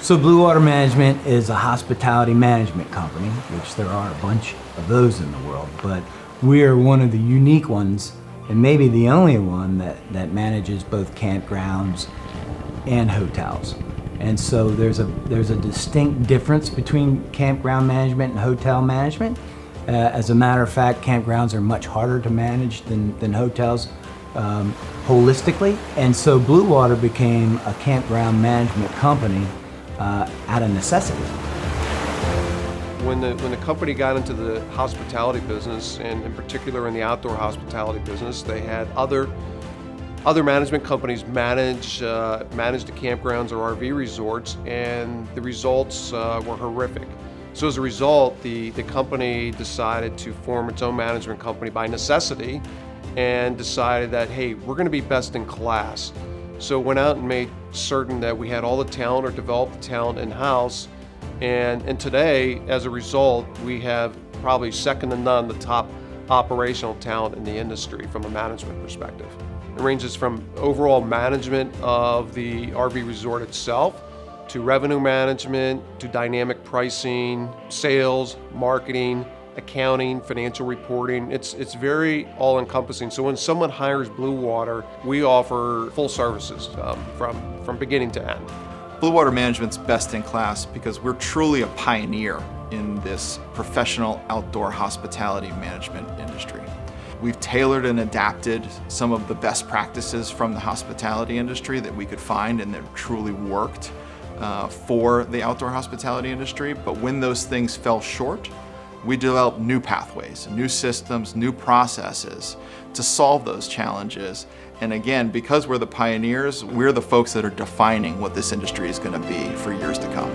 So Blue Water Management is a hospitality management company, which there are a bunch of those in the world, but we are one of the unique ones, and maybe the only one that manages both campgrounds and hotels. And so there's a distinct difference between campground management and hotel management. As a matter of fact, campgrounds are much harder to manage than hotels holistically. And so Blue Water became a campground management company out of necessity. When the company got into the hospitality business, and in particular in the outdoor hospitality business, they had other management companies manage the campgrounds or RV resorts, and the results were horrific. So as a result, the company decided to form its own management company by necessity, and decided that, hey, we're going to be best in class. So went out and made certain that we had all the talent, or developed the talent in-house, and today, as a result, we have probably second to none the top operational talent in the industry from a management perspective. It ranges from overall management of the RV resort itself, to revenue management, to dynamic pricing, sales, marketing, accounting, financial reporting. It's very all-encompassing. So when someone hires Blue Water, we offer full services from beginning to end. Blue Water Management's best in class because we're truly a pioneer in this professional outdoor hospitality management industry. We've tailored and adapted some of the best practices from the hospitality industry that we could find and that truly worked for the outdoor hospitality industry. But when those things fell short, we developed new pathways, new systems, new processes to solve those challenges. And again, because we're the pioneers, we're the folks that are defining what this industry is going to be for years to come.